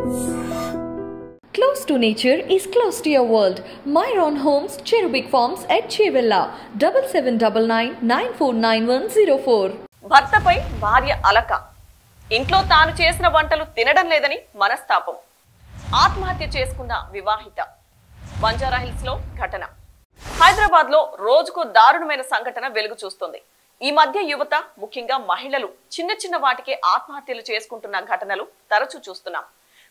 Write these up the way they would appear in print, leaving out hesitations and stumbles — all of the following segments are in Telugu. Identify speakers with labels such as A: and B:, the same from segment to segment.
A: Close to nature is close to your world. Myron Homes, Cherubic Farms at Chevilla, 7799949104.
B: భర్తపై భార్య అలక. ఇంట్లో తాను చేసిన వంటలు తినడం లేదని మనస్తాపం. ఆత్మహత్య చేసుకున్న వివాహిత. బంజారాహిల్స్ లో ఘటన. హైదరాబాద్ లో రోజుకు దారుణమైన సంఘటన వెలుగు చూస్తుంది. ఈ మధ్య యువత, ముఖ్యంగా మహిళలు చిన్న చిన్న వాటికే ఆత్మహత్యలు చేసుకుంటున్న ఘటనలు తరచూ చూస్తున్నాం.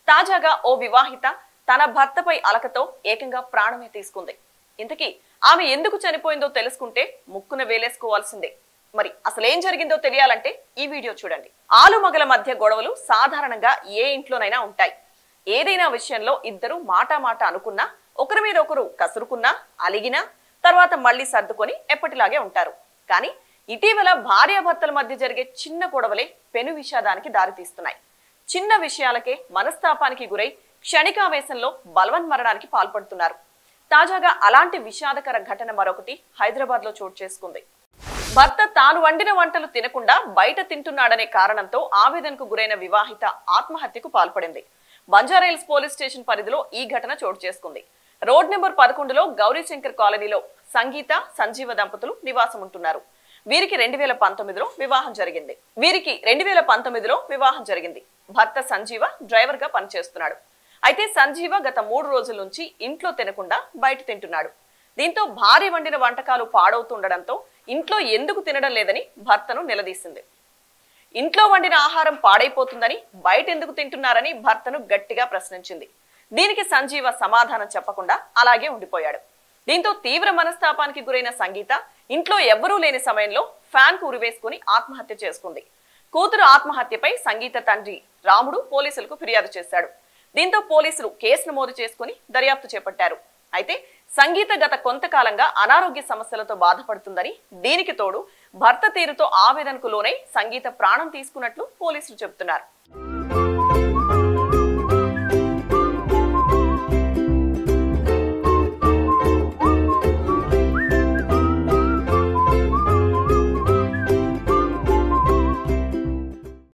B: తాజాగా ఓ వివాహిత తన భర్తపై అలకతో ఏకంగా ప్రాణమే తీసుకుంది. ఇంతకీ ఆమె ఎందుకు చనిపోయిందో తెలుసుకుంటే ముక్కున వేలేసుకోవాల్సిందే. మరి అసలేం జరిగిందో తెలియాలంటే ఈ వీడియో చూడండి. ఆలుమగల మధ్య గొడవలు సాధారణంగా ఏ ఇంట్లోనైనా ఉంటాయి. ఏదైనా విషయంలో ఇద్దరు మాట అనుకున్నా, ఒకరి మీద ఒకరు కసురుకున్నా, అలిగినా తర్వాత మళ్లీ సర్దుకొని ఎప్పటిలాగే ఉంటారు. కానీ ఇటీవల భార్యాభర్తల మధ్య జరిగే చిన్న గొడవలే పెను విషాదానికి దారితీస్తున్నాయి. చిన్న విషయాలకే మనస్తాపానికి గురై క్షణికావేశంలో బలవన్మరణానికి పాల్పడుతున్నారు. తాజాగా అలాంటి విషాదకర ఘటన మరొకటి హైదరాబాద్ లో చోటు చేసుకుంది. భర్త తాను వండిన వంటలు తినకుండా బయట తింటున్నాడనే కారణంతో ఆవేదనకు గురైన వివాహిత ఆత్మహత్యకు పాల్పడింది. బంజారాహిల్స్ పోలీస్ స్టేషన్ పరిధిలో ఈ ఘటన చోటు చేసుకుంది. రోడ్ నెంబర్ 11లో గౌరీశంకర్ కాలనీలో సంగీత, సంజీవ దంపతులు నివాసం ఉంటున్నారు. వీరికి 2019లో వివాహం జరిగింది. భర్త సంజీవ డ్రైవర్ గా పనిచేస్తున్నాడు. అయితే సంజీవ గత 3 రోజుల నుంచి ఇంట్లో తినకుండా బయట తింటున్నాడు. దీంతో భార్య వండిన వంటకాలు పాడవుతుండడంతో ఇంట్లో ఎందుకు తినడం లేదని భర్తను నిలదీసింది. ఇంట్లో వండిన ఆహారం పాడైపోతుందని బయట ఎందుకు తింటున్నారని భర్తను గట్టిగా ప్రశ్నించింది. దీనికి సంజీవ సమాధానం చెప్పకుండా అలాగే ఉండిపోయాడు. దీంతో తీవ్ర మనస్తాపానికి గురైన సంగీత ఇంట్లో ఎవ్వరూ లేని సమయంలో ఫ్యాన్ కు ఉరివేసుకుని ఆత్మహత్య చేసుకుంది. కూతురు ఆత్మహత్యపై సంగీత తండ్రి రాముడు పోలీసులకు ఫిర్యాదు చేశాడు. దీంతో పోలీసులు కేసు నమోదు చేసుకుని దర్యాప్తు చేపట్టారు. అయితే సంగీత గత కొంతకాలంగా అనారోగ్య సమస్యలతో బాధపడుతుందని, దీనికి తోడు భర్త తీరుతో ఆవేదనకు లోనై సంగీత ప్రాణం తీసుకున్నట్లు పోలీసులు చెబుతున్నారు.